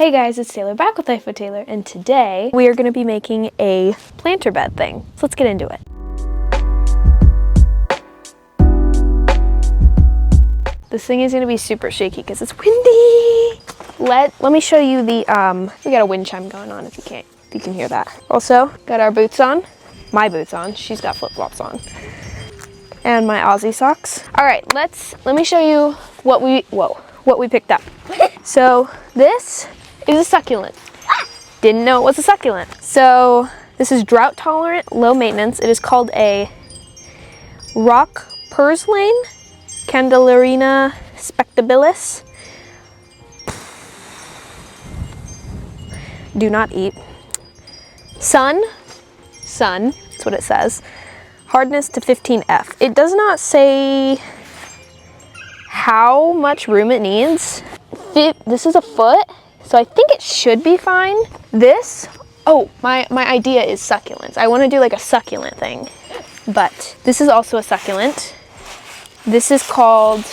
Hey guys, it's Taylor back with Life with Taylor, and today we are going to be making a planter bed thing. So let's get into it. This thing is going to be super shaky because it's windy. Let me show you the, we got a wind chime going on if you can hear that. Also, got our boots on, my boots on, she's got flip-flops on, and my Aussie socks. All right, let me show you what we picked up. So this is a succulent. Didn't know it was a succulent. So this is drought tolerant, low maintenance. It is called a rock purslane, Candelarina spectabilis. Do not eat. Sun, that's what it says. Hardness to 15F. It does not say how much room it needs. This is a foot, so I think it should be fine. My idea is succulents. I want to do like a succulent thing, but this is also a succulent. This is called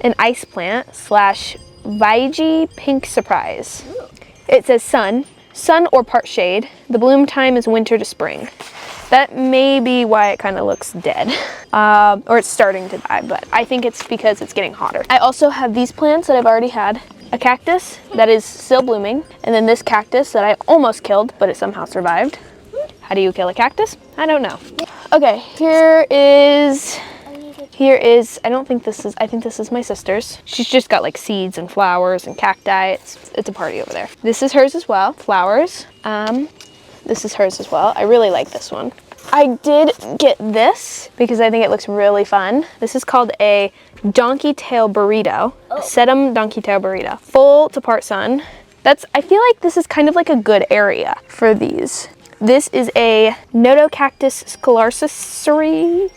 an ice plant / Vigi Pink Surprise. It says sun or part shade. The bloom time is winter to spring. That may be why it kind of looks dead, or it's starting to die, but I think it's because it's getting hotter. I also have these plants that I've already had. A cactus that is still blooming, and then this cactus that I almost killed, but it somehow survived. How do you kill a cactus? I don't know. Okay, here is, I think this is my sister's. She's just got like seeds and flowers and cacti. It's a party over there. This is hers as well, flowers. This is hers as well. I really like this one. I did get this because I think it looks really fun. This is called a donkey tail burrito, a sedum donkey tail burrito. Full to part sun. I feel like this is kind of like a good area for these. This is a Notocactus scolarsari,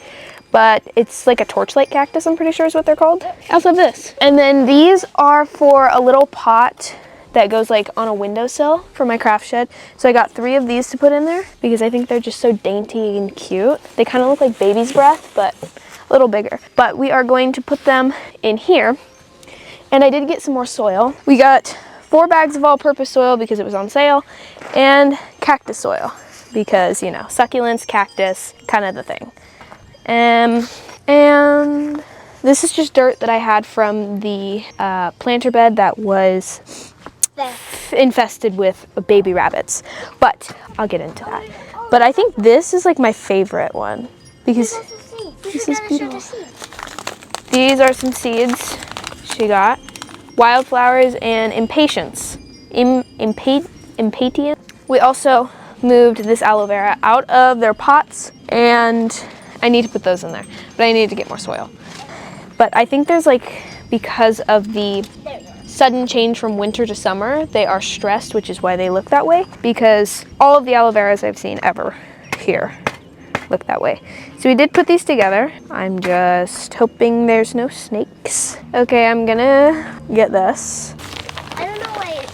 but it's like a torchlight cactus, I'm pretty sure is what they're called. I also have this. And then these are for a little pot that goes like on a windowsill for my craft shed. So I got 3 of these to put in there because I think they're just so dainty and cute. They kind of look like baby's breath, but a little bigger. But we are going to put them in here. And I did get some more soil. We got 4 bags of all-purpose soil because it was on sale, and cactus soil because, you know, succulents, cactus, kind of the thing. And this is just dirt that I had from the planter bed that was infested with baby rabbits, but I'll get into that. But I think this is like my favorite one because this is beautiful. These are some seeds she got. Wildflowers and impatiens. Impatiens. We also moved this aloe vera out of their pots, and I need to put those in there, but I need to get more soil. But I think there's like, because of the sudden change from winter to summer, they are stressed, which is why they look that way, because all of the aloe veras I've seen ever here look that way. So we did put these together. I'm just hoping there's no snakes. Okay, I'm gonna get this. I don't know why.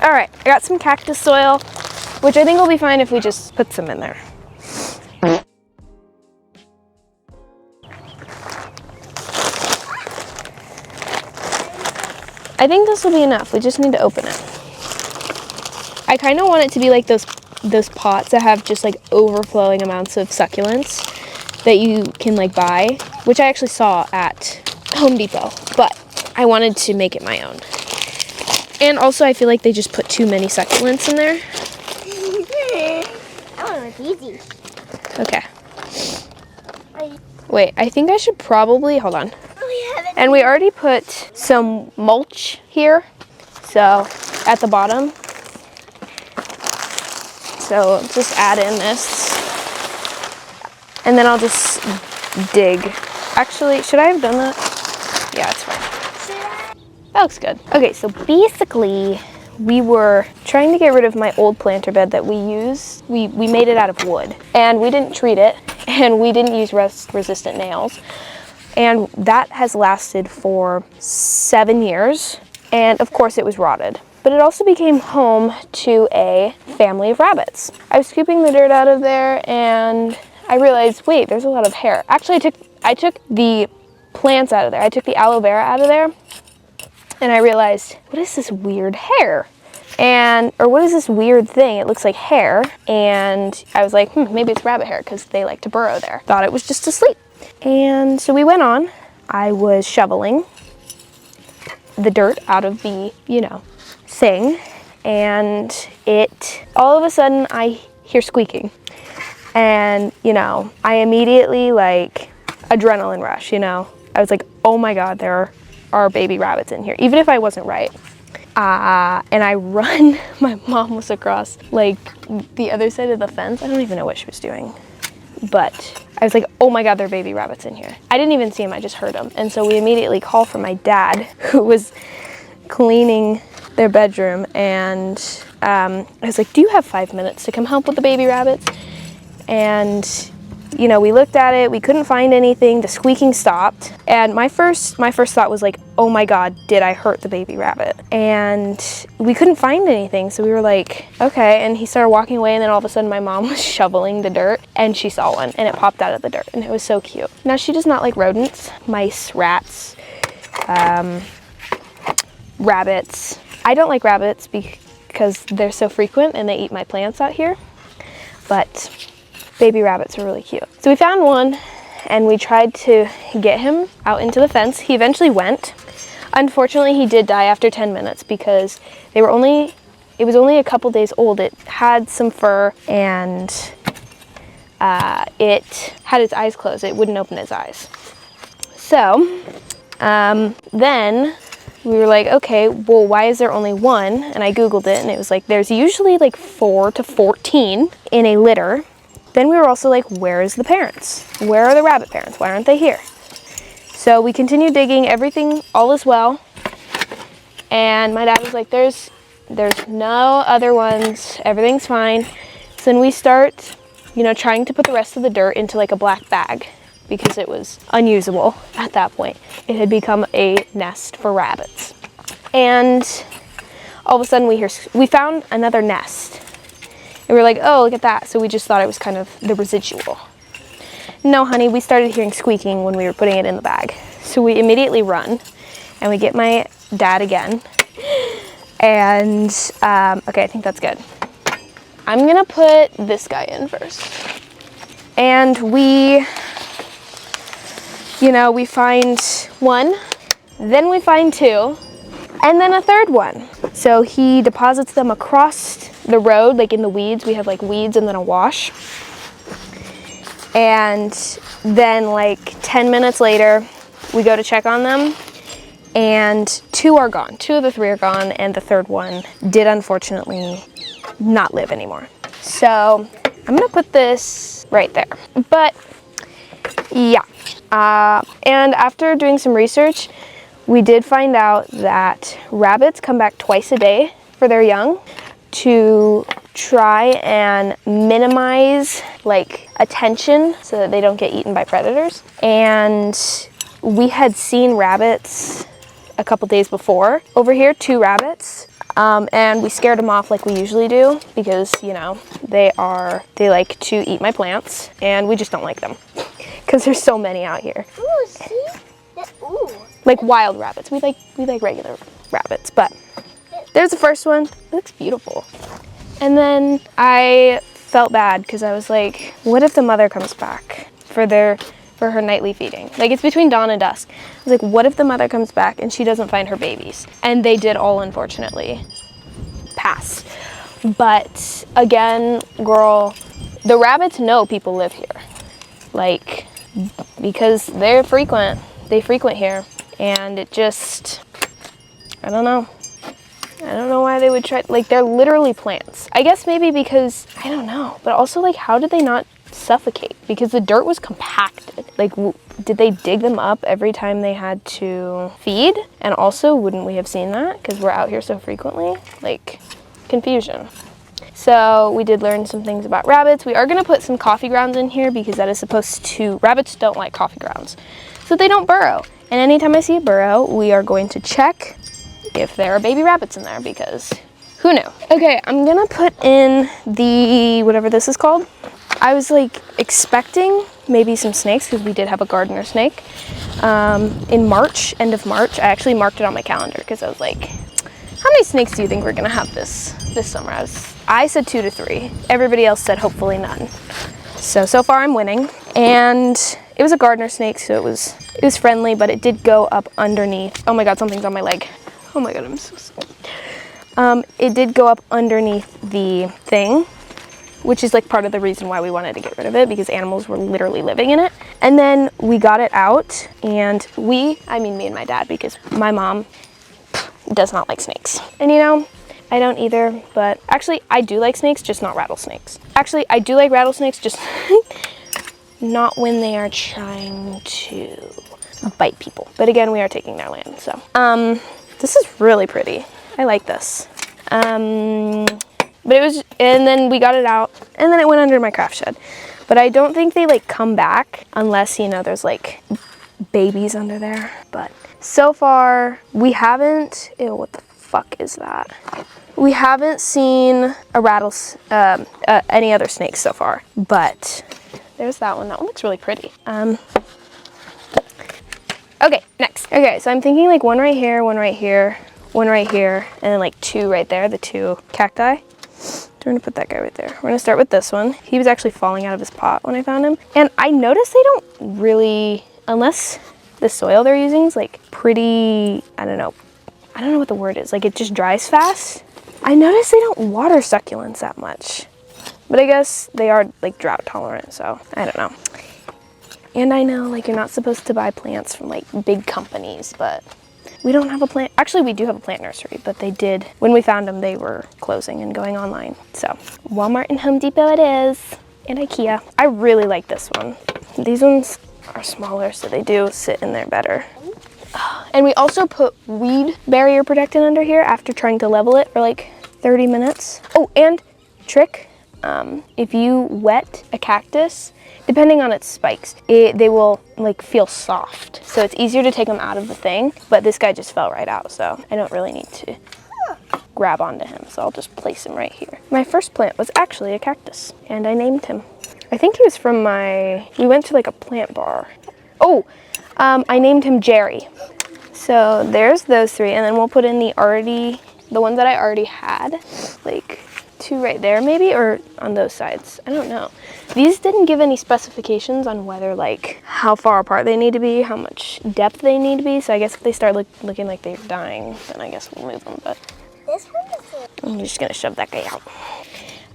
All right, I got some cactus soil, which I think will be fine if we just put some in there. I think this will be enough. We just need to open it. I kind of want it to be like those pots that have just like overflowing amounts of succulents that you can like buy, which I actually saw at Home Depot, but I wanted to make it my own. And also I feel like they just put too many succulents in there. That one was easy. Okay. Wait, I think I should probably, hold on. And we already put some mulch here, so at the bottom. So just add in this, and then I'll just dig. Actually, should I have done that? Yeah, it's fine. That looks good. Okay, so basically we were trying to get rid of my old planter bed that we used. We made it out of wood, and we didn't treat it, and we didn't use rust-resistant nails. And that has lasted for 7 years, and of course it was rotted. But it also became home to a family of rabbits. I was scooping the dirt out of there, and I realized, wait, there's a lot of hair. Actually, I took the plants out of there. I took the aloe vera out of there, and I realized, what is this weird hair? Or what is this weird thing? It looks like hair. And I was like, maybe it's rabbit hair because they like to burrow there. Thought it was just asleep. And so we went on. I was shoveling the dirt out of the, thing. And all of a sudden I hear squeaking. And, I immediately adrenaline rush, I was like, oh my God, there are baby rabbits in here, even if I wasn't right. And I run, my mom was across the other side of the fence. I don't even know what she was doing, but I was like, oh my God, there are baby rabbits in here. I didn't even see them, I just heard them. And so we immediately called for my dad, who was cleaning their bedroom. And I was like, do you have 5 minutes to come help with the baby rabbits? And we looked at it, we couldn't find anything, the squeaking stopped. And my first thought was like, oh my God, did I hurt the baby rabbit? And we couldn't find anything, so we were like, okay. And he started walking away, and then all of a sudden my mom was shoveling the dirt, and she saw one, and it popped out of the dirt, and it was so cute. Now, she does not like rodents, mice, rats, rabbits. I don't like rabbits because they're so frequent, and they eat my plants out here, but baby rabbits are really cute. So we found one and we tried to get him out into the fence. He eventually went. Unfortunately, he did die after 10 minutes because it was only a couple days old. It had some fur and it had its eyes closed. It wouldn't open its eyes. So then we were like, okay, well, why is there only one? And I Googled it and it was like, there's usually 4 to 14 in a litter. Then we were also like, where is the parents? Where are the rabbit parents? Why aren't they here? So we continued digging, everything, all is well. And my dad was like, there's no other ones, everything's fine. So then we start, trying to put the rest of the dirt into a black bag because it was unusable at that point. It had become a nest for rabbits. And all of a sudden we found another nest. And we were like, oh, look at that. So we just thought it was kind of the residual. No, honey, we started hearing squeaking when we were putting it in the bag. So we immediately run and we get my dad again. And, okay, I think that's good. I'm gonna put this guy in first. And we find one, then we find two, and then a third one. So he deposits them across the road, in the weeds. We have weeds and then a wash. And then 10 minutes later, we go to check on them and two are gone. 2 of the 3 are gone, and the third one did unfortunately not live anymore. So I'm gonna put this right there. But yeah, and after doing some research, we did find out that rabbits come back twice a day for their young to try and minimize attention so that they don't get eaten by predators. And we had seen rabbits a couple days before over here, 2 rabbits, and we scared them off like we usually do because they like to eat my plants and we just don't like them because there's so many out here. Ooh, see? Ooh. Like wild rabbits. We like regular rabbits, but there's the first one. It looks beautiful. And then I felt bad because I was like, what if the mother comes back for her nightly feeding? It's between dawn and dusk. I was like, what if the mother comes back and she doesn't find her babies? And they did all unfortunately pass. But again, girl, the rabbits know people live here. Because they frequent here. And it just, I don't know why they would try, they're literally plants. I guess maybe because, I don't know, but also how did they not suffocate? Because the dirt was compacted. Did they dig them up every time they had to feed? And also, wouldn't we have seen that because we're out here so frequently? Confusion. So we did learn some things about rabbits. We are gonna put some coffee grounds in here because that is supposed to, rabbits don't like coffee grounds, so they don't burrow. And anytime I see a burrow, we are going to check if there are baby rabbits in there because who knew? Okay, I'm gonna put in the, whatever this is called. I was expecting maybe some snakes because we did have a gardener snake, in March, end of March. I actually marked it on my calendar because I was like, how many snakes do you think we're gonna have this summer? I said 2 to 3. Everybody else said hopefully none. So far I'm winning. And it was a gardener snake, so it was friendly, but it did go up underneath. Oh my God, something's on my leg. Oh my God, I'm so sorry. It did go up underneath the thing, which is like part of the reason why we wanted to get rid of it, because animals were literally living in it. And then we got it out, and I mean me and my dad, because my mom does not like snakes. And you know, I don't either, but actually I do like snakes, just not rattlesnakes. Actually, I do like rattlesnakes, just not when they are trying to bite people. But again, we are taking their land, so. This is really pretty. I like this. But it was, and then we got it out, and then it went under my craft shed. But I don't think they like come back unless, you know, there's like babies under there. But so far, we haven't, ew, what the fuck is that? We haven't seen a any other snakes so far, but there's that one. That one looks really pretty. Okay, next. Okay, so I'm thinking like one right here, one right here, one right here, and then like 2 right there, the 2 cacti. So we're gonna put that guy right there. We're gonna start with this one. He was actually falling out of his pot when I found him. And I noticed they don't really, unless the soil they're using is like pretty, I don't know what the word is. Like it just dries fast. I noticed they don't water succulents that much. But I guess they are like drought tolerant, so I don't know. And I know like you're not supposed to buy plants from like big companies, but we don't have a plant. Actually, we do have a plant nursery, but they did, when we found them, they were closing and going online. So Walmart and Home Depot it is, and IKEA. I really like this one. These ones are smaller, so they do sit in there better. And we also put weed barrier protectant under here after trying to level it for like 30 minutes. Oh, and trick, if you wet a cactus, depending on its spikes, they will like feel soft. So it's easier to take them out of the thing, but this guy just fell right out, so I don't really need to grab onto him, so I'll just place him right here. My first plant was actually a cactus, and I named him. I think he was from we went to like a plant bar. Oh, I named him Jerry. So there's those 3, and then we'll put in the ones that I already had, like 2 right there maybe, or on those sides. I don't know. These didn't give any specifications on whether like how far apart they need to be, how much depth they need to be. So I guess if they start looking like they're dying, then I guess we'll move them. But This one is I'm just gonna shove that guy out.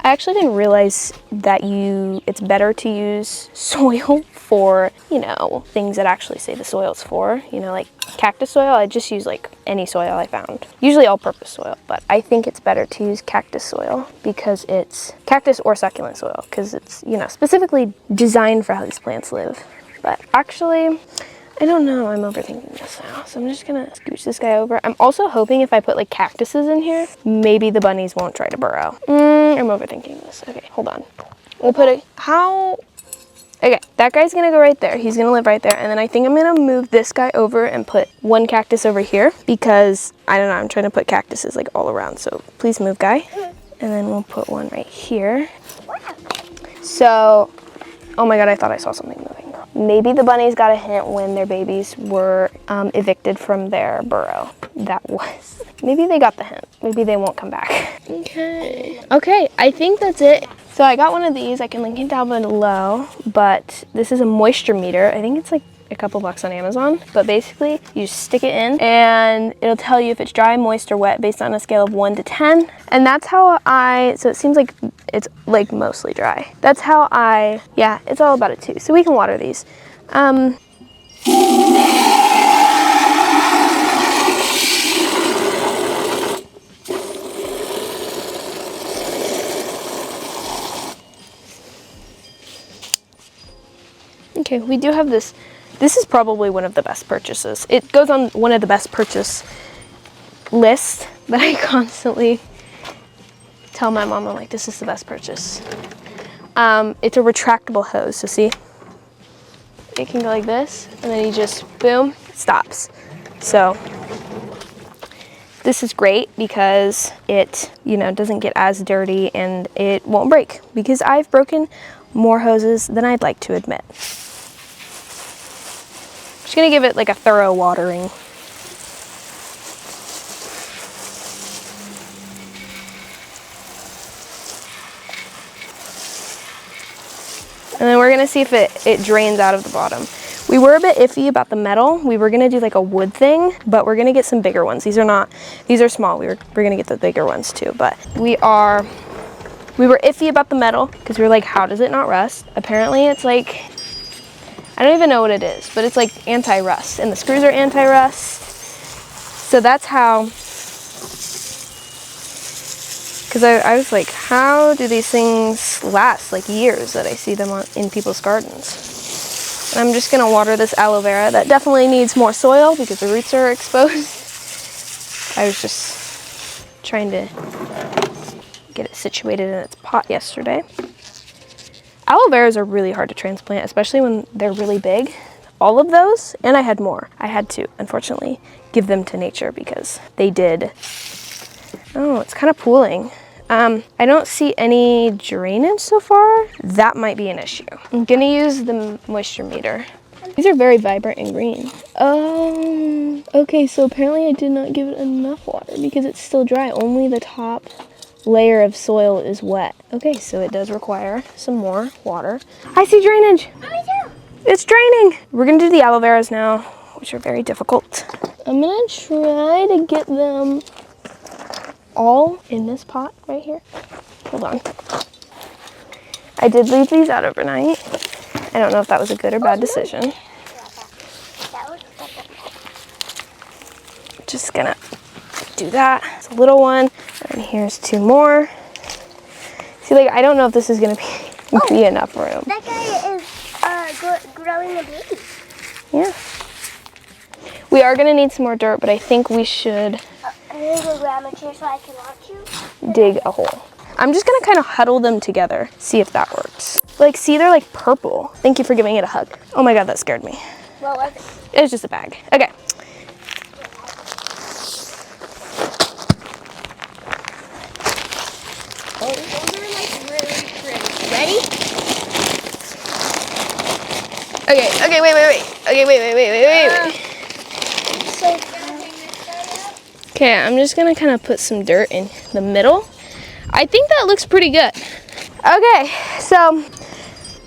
I actually didn't realize that it's better to use soil for, you know, things that actually say the soil's for, you know, like cactus soil. I just use like any soil I found, usually all-purpose soil, but I think it's better to use cactus soil because it's cactus or succulent soil, because it's, you know, specifically designed for how these plants live. But actually, I don't know, I'm overthinking this now, so I'm just gonna scooch this guy over. I'm also hoping if I put like cactuses in here, maybe the bunnies won't try to burrow. I'm overthinking this. Okay, hold on. We'll put okay, that guy's gonna go right there. He's gonna live right there. And then I think I'm gonna move this guy over and put one cactus over here because, I don't know, I'm trying to put cactuses like all around. So please move, guy. And then we'll put one right here. So, oh my God, I thought I saw something moving. Maybe the bunnies got a hint when their babies were evicted from their burrow. Maybe they got the hint. Maybe they won't come back. Okay, I think that's it. So I got one of these. I can link it down below, but this is a moisture meter. I think it's like a couple bucks on Amazon, but basically you just stick it in and it'll tell you if it's dry, moist, or wet based on a scale of 1 to 10. And that's how so it seems like it's like mostly dry. That's how yeah, it's all about it too. So we can water these. Okay, we do have this. This is probably one of the best purchases. It goes on one of the best purchase lists, but I constantly tell my mom, I'm like, this is the best purchase. It's a retractable hose, so see? It can go like this, and then you just, boom, it stops. So this is great because it, you know, doesn't get as dirty and it won't break, because I've broken more hoses than I'd like to admit. Just gonna give it like a thorough watering. And then we're gonna see if it drains out of the bottom. We were a bit iffy about the metal. We were gonna do like a wood thing, but we're gonna get some bigger ones. These are small. We're gonna get the bigger ones too, but we were iffy about the metal because we were like, how does it not rust? Apparently it's like, I don't even know what it is, but it's like anti-rust, and the screws are anti-rust. So that's how, because I was like, how do these things last like years that I see them in people's gardens? And I'm just gonna water this aloe vera that definitely needs more soil because the roots are exposed. I was just trying to get it situated in its pot yesterday. Aloe veras are really hard to transplant, especially when they're really big. All of those, and I had more. I had to, unfortunately, give them to nature because they did. Oh, it's kind of pooling. I don't see any drainage so far. That might be an issue. I'm gonna use the moisture meter. These are very vibrant and green. Oh, okay, so apparently I did not give it enough water because it's still dry. Only the top layer of soil is wet. Okay, so it does require some more water. I see drainage. Me too. It's draining. We're gonna do the aloe veras now, which are very difficult. I'm gonna try to get them all in this pot right here. Hold on. I did leave these out overnight. I don't know if that was a good or bad decision. Just gonna do that. It's a little one, and here's two more. See, like, I don't know if this is gonna be enough room. That guy is growing a baby. Yeah. We are gonna need some more dirt, but I think we should I'm gonna go grab a chair so I can watch you. dig a hole. I'm just gonna kind of huddle them together, see if that works. Like, see, they're like purple. Thank you for giving it a hug. Oh my God, that scared me. What was it? It was just a bag. Okay. Oh, those are like really pretty. Ready? Okay, wait. Okay, wait. So Okay, I'm just gonna kind of put some dirt in the middle. I think that looks pretty good. Okay, so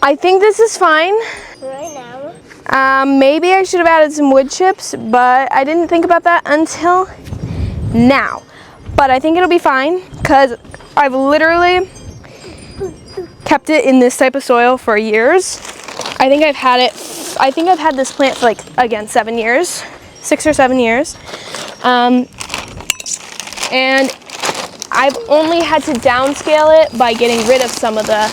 I think this is fine. right now. Maybe I should have added some wood chips, but I didn't think about that until now. But I think it'll be fine because I've literally kept it in this type of soil for years. I think I've had this plant for like, again, 7 years, 6 or 7 years. And I've only had to downscale it by getting rid of some of the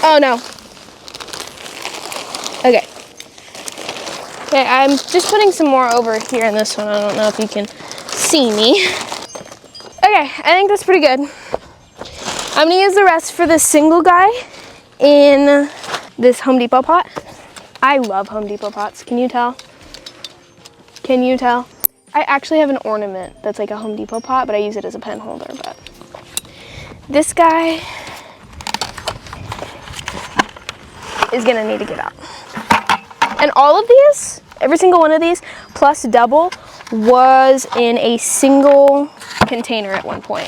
oh no. Okay. Okay, I'm just putting some more over here in this one. I don't know if you can see me. Okay, I think that's pretty good. I'm gonna use the rest for this single guy in this Home Depot pot. I love Home Depot pots. Can you tell? Can you tell? I actually have an ornament that's like a Home Depot pot, but I use it as a pen holder. But this guy is gonna need to get out. And all of these, every single one of these, plus double, was in a single container at one point.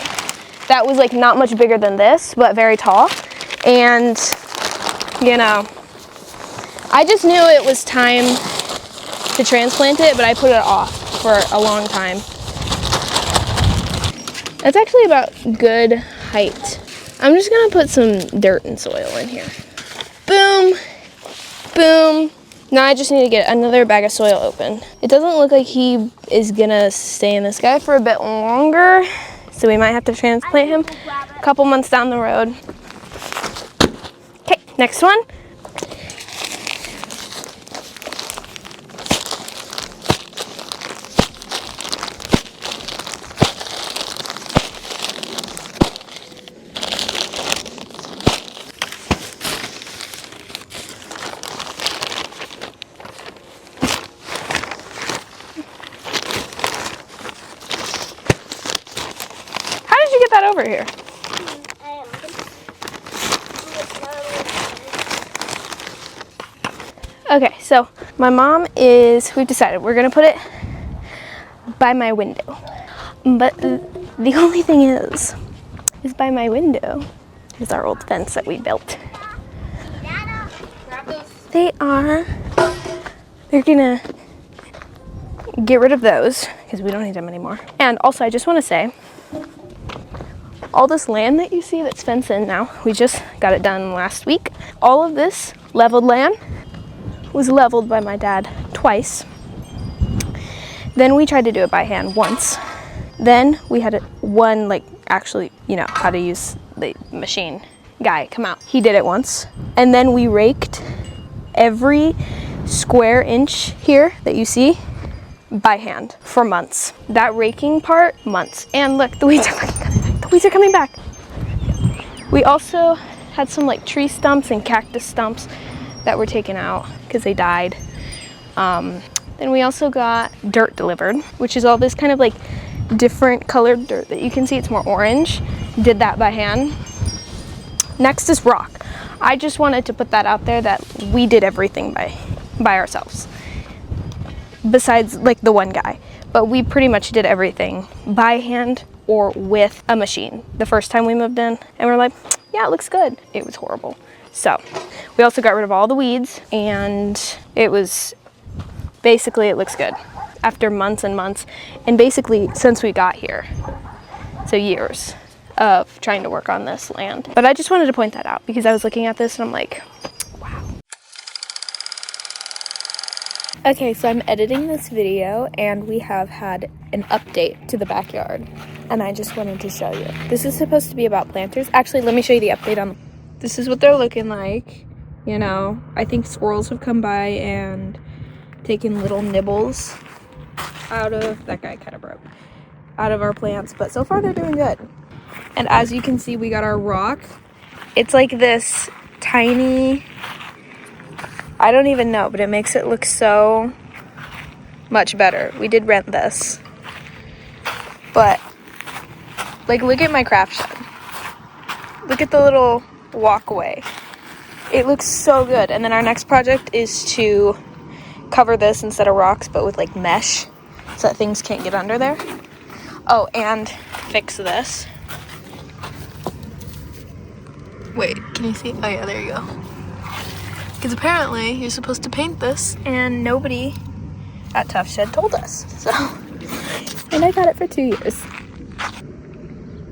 That was like not much bigger than this, but very tall. And, you know, I just knew it was time to transplant it, but I put it off for a long time. That's actually about good height. I'm just gonna put some dirt and soil in here. Boom, boom. Now I just need to get another bag of soil open. It doesn't look like he is gonna stay in this guy for a bit longer, so we might have to transplant him a couple months down the road. Okay, next one. How did you get that over here? Okay, so we've decided we're gonna put it by my window. But the only thing is by my window is our old fence that we built. They're gonna get rid of those because we don't need them anymore. And also, I just want to say, all this land that you see that's fenced in now, we just got it done last week. All of this leveled land was leveled by my dad twice. Then we tried to do it by hand once. Then we had one, like, actually, how to use the machine guy come out. He did it once. And then we raked every square inch here that you see by hand for months. That raking part, months. And look, the weeds are coming back. The weeds are coming back. We also had some like tree stumps and cactus stumps that were taken out because they died. Then we also got dirt delivered, which is all this kind of like different colored dirt that you can see. It's more orange. Did that by hand. Next is rock. I just wanted to put that out there that we did everything by ourselves. Besides like the one guy, but we pretty much did everything by hand or with a machine the first time we moved in, and we're like, yeah, it looks good. It was horrible. So we also got rid of all the weeds, and it looks good after months and months, and basically since we got here. So years of trying to work on this land. But I just wanted to point that out because I was looking at this and I'm like, wow. Okay, so I'm editing this video and we have had an update to the backyard, and I just wanted to show you. This is supposed to be about planters. Actually, let me show you the update on. This is what they're looking like. I think squirrels have come by and taken little nibbles out of, that guy kind of broke, out of our plants, but so far they're doing good. And as you can see, we got our rock. It's like this tiny, I don't even know, but it makes it look so much better. We did rent this. But, like, look at my craft shed. Look at the little walkway. It looks so good. And then our next project is to cover this instead of rocks, but with, like, mesh so that things can't get under there. Oh, and fix this. Wait, can you see? Oh yeah, there you go. Because apparently you're supposed to paint this, and nobody at Tough Shed told us. So, and I got it for 2 years.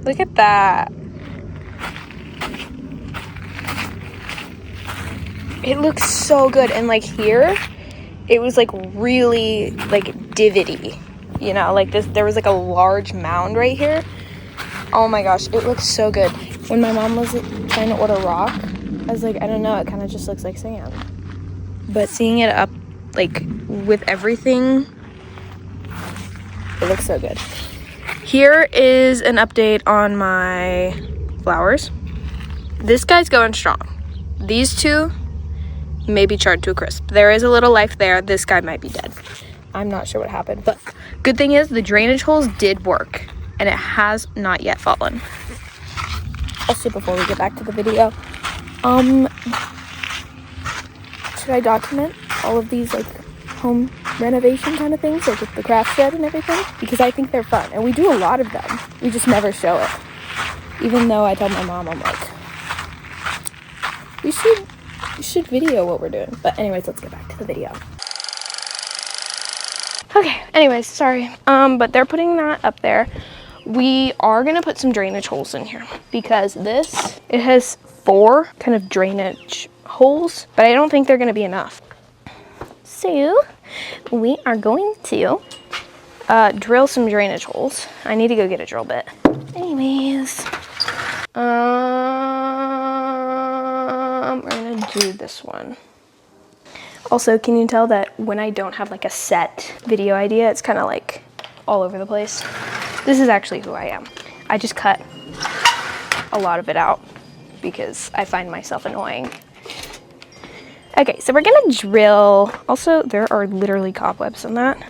Look at that. It looks so good. And like here, it was like really like divotty. Like this, there was like a large mound right here. Oh my gosh, it looks so good. When my mom was trying to order rock, I was like, I don't know, it kind of just looks like sand. But seeing it up, like, with everything, it looks so good. Here is an update on my flowers. This guy's going strong. These two may be charred to a crisp. There is a little life there. This guy might be dead. I'm not sure what happened, but good thing is the drainage holes did work, and it has not yet fallen. Also, before we get back to the video, should I document all of these like home renovation kind of things, like with the craft shed and everything? Because I think they're fun, and we do a lot of them. We just never show it. Even though I tell my mom, I'm like, we should video what we're doing. But anyways, let's get back to the video. Okay, anyways, sorry. But they're putting that up there. We are gonna put some drainage holes in here because it has 4 kind of drainage holes, but I don't think they're gonna be enough. So we are going to drill some drainage holes. I need to go get a drill bit. Anyways, we're gonna do this one. Also, can you tell that when I don't have like a set video idea, it's kind of like all over the place? This is actually who I am. I just cut a lot of it out because I find myself annoying. Okay, so we're gonna drill. Also, there are literally cobwebs in that.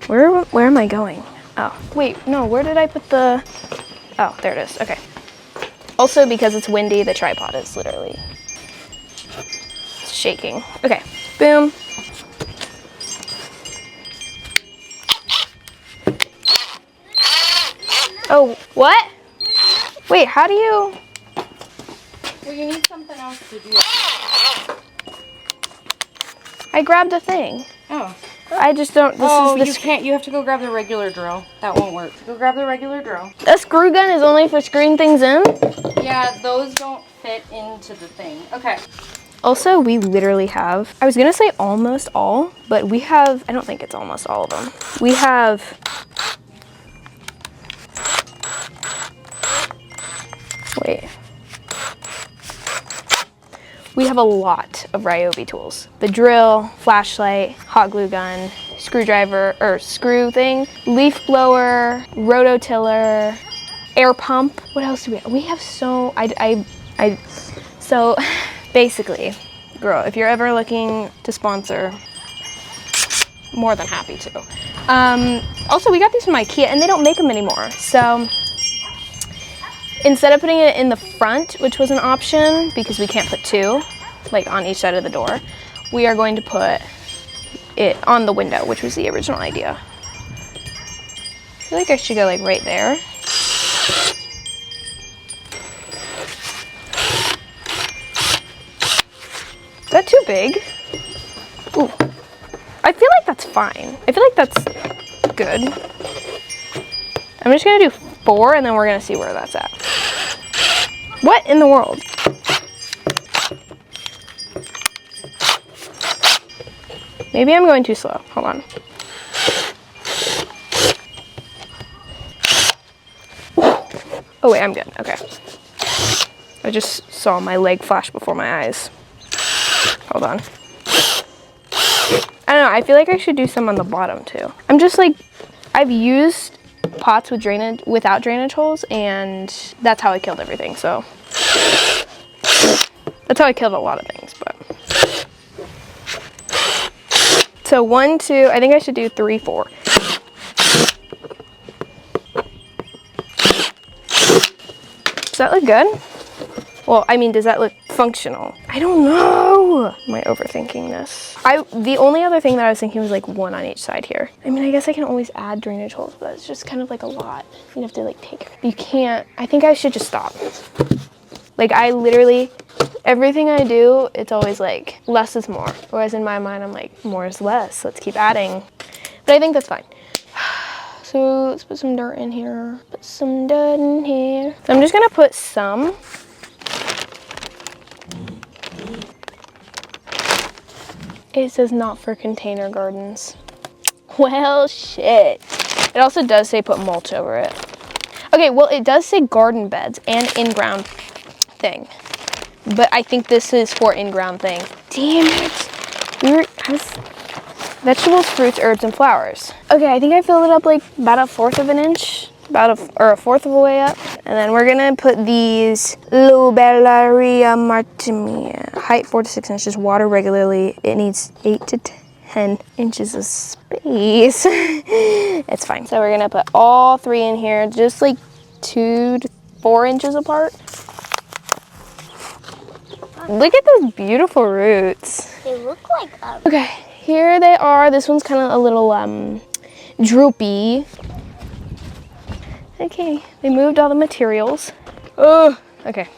Where am I going? Oh, wait, no, where did I put the... Oh, there it is, okay. Also, because it's windy, the tripod is literally shaking. Okay, boom. Oh, what? Wait, how do you? Well, you need something else to do. I grabbed a thing. Oh. I just don't. You can't. You have to go grab the regular drill. That won't work. Go grab the regular drill. A screw gun is only for screwing things in? Yeah, those don't fit into the thing. Okay. Also, we literally have, I was gonna say almost all, but we have, I don't think it's almost all of them. We have, wait. We have a lot of Ryobi tools. The drill, flashlight, hot glue gun, screwdriver, or screw thing, leaf blower, rototiller, air pump. What else do we have? We have so, so basically, girl, if you're ever looking to sponsor, more than happy to. Also, we got these from IKEA and they don't make them anymore. So instead of putting it in the front, which was an option because we can't put two, like on each side of the door, we are going to put it on the window, which was the original idea. I feel like I should go like right there. Is that too big? Ooh. I feel like that's fine. I feel like that's good. I'm just gonna do 4 and then we're gonna see where that's at. What in the world? Maybe I'm going too slow. Hold on. Oh wait, I'm good. Okay. I just saw my leg flash before my eyes. Hold on. I don't know, I feel like I should do some on the bottom too. I'm just like, I've used pots with drainage, without drainage holes, and that's how I killed everything, so. That's how I killed a lot of things, but. So 1, 2, I think I should do 3, 4. Does that look good? Well, I mean, does that look functional? I don't know. Am I overthinking this? The only other thing that I was thinking was like 1 on each side here. I mean, I guess I can always add drainage holes, but it's just kind of like a lot. You have to like take, you can't, I think I should just stop. Like I literally, everything I do, it's always like less is more. Whereas in my mind, I'm like, more is less. Let's keep adding. But I think that's fine. So let's put some dirt in here. Put some dirt in here. So I'm just gonna put some. It says not for container gardens. Well, shit. It also does say put mulch over it. Okay, well, it does say garden beds and in-ground thing. But I think this is for in-ground thing. Damn it. Vegetables, fruits, herbs, and flowers. Okay, I think I filled it up like about 1/4 of an inch. Or 1/4 of a way up. And then we're gonna put these Lobellaria martimia. Height 4 to 6 inches, water regularly. It needs 8 to 10 inches of space. It's fine. So we're gonna put all 3 in here, just like 2 to 4 inches apart. Look at those beautiful roots. They look like Okay, here they are. This one's kind of a little droopy. Okay, they moved all the materials. Oh, okay.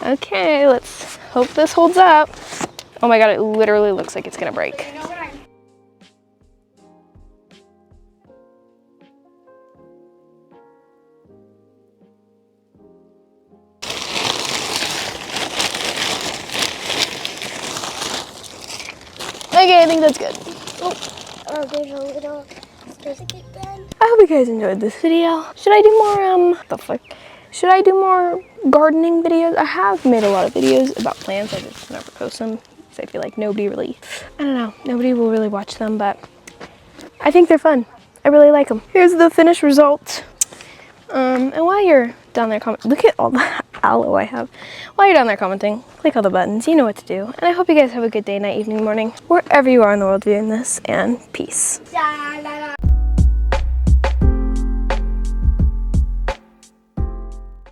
Okay, let's hope this holds up. Oh my God, it literally looks like it's gonna break. Okay, I think that's good. Oh, there's a little certificate pen. I hope you guys enjoyed this video. Should I do more, what the fuck? Should I do more gardening videos? I have made a lot of videos about plants. I just never post them because I feel like nobody really, I don't know, nobody will really watch them, but I think they're fun. I really like them. Here's the finished result. And while you're down there commenting, look at all the aloe I have. While you're down there commenting, click all the buttons. You know what to do. And I hope you guys have a good day, night, evening, morning, wherever you are in the world viewing this, and peace.